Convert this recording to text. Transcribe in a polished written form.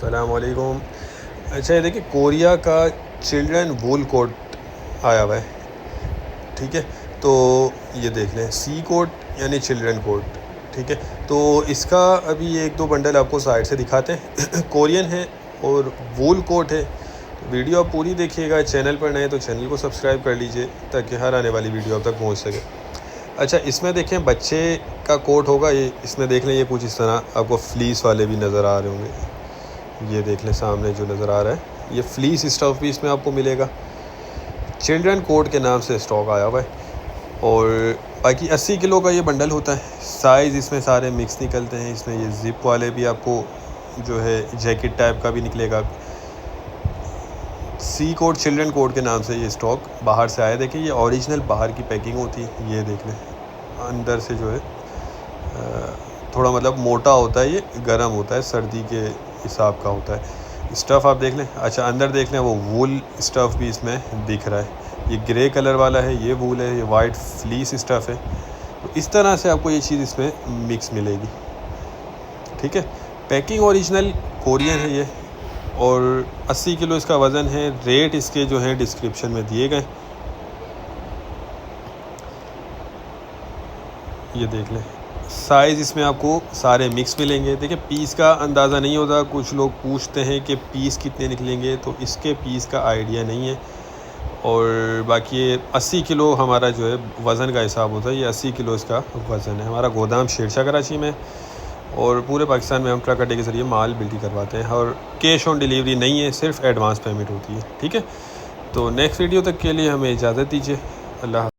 अस्सलाम वालेकुम। अच्छा ये देखिए कोरिया का चिल्ड्रन वूल कोट आया हुआ है, ठीक है। तो ये देख लें सी कोट यानी चिल्ड्रन कोट, ठीक है। तो इसका अभी एक दो बंडल आपको साइड से दिखाते हैं कोरियन है और वूल कोट है। तो वीडियो आप पूरी देखिएगा, चैनल पर नए तो चैनल को सब्सक्राइब कर लीजिए ताकि हर आने वाली वीडियो आप तक पहुंच सके। अच्छा इसमें देखें बच्चे का कोट होगा, ये इसमें देख लें ये कुछ इस तरह आपको फ्लीस वाले भी नज़र आ रहे होंगे। ये देख लें सामने जो नज़र आ रहा है ये फ्लीस स्टफ़ भी इसमें आपको मिलेगा। चिल्ड्रन कोट के नाम से स्टॉक आया हुआ है और बाकी 80 किलो का ये बंडल होता है। साइज़ इसमें सारे मिक्स निकलते हैं। इसमें ये ज़िप वाले भी आपको जो है जैकेट टाइप का भी निकलेगा। सी कोट चिल्ड्रन कोट के नाम से ये स्टॉक बाहर से आया। देखिए ये ओरिजिनल बाहर की पैकिंग होती है। ये देख लें अंदर से जो है थोड़ा मतलब मोटा होता है, ये गर्म होता है, सर्दी के हिसाब का होता है। स्टफ़ आप देख लें। अच्छा अंदर देख लें वो वूल स्टफ़ भी इसमें दिख रहा है। ये ग्रे कलर वाला है, ये वूल है, ये वाइट फ्लीस स्टफ़ है। तो इस तरह से आपको ये चीज़ इसमें मिक्स मिलेगी, ठीक है। पैकिंग ओरिजिनल कोरियन है ये और 80 किलो इसका वज़न है। रेट इसके जो है डिस्क्रिप्शन में दिए गए। ये देख लें साइज़ इसमें आपको सारे मिक्स मिलेंगे। देखिए पीस का अंदाज़ा नहीं होता, कुछ लोग पूछते हैं कि पीस कितने निकलेंगे, तो इसके पीस का आइडिया नहीं है। और बाकी ये 80 किलो हमारा जो है वज़न का हिसाब होता है। ये 80 किलो इसका वज़न है। हमारा गोदाम शेरशाह कराची में और पूरे पाकिस्तान में हम ट्रक अड्डे के ज़रिए माल बिल्टी करवाते हैं और कैश ऑन डिलीवरी नहीं है, सिर्फ एडवांस पेमेंट होती है, ठीक है। तो नेक्स्ट वीडियो तक के लिए हमें इजाज़त दीजिए। अल्लाह।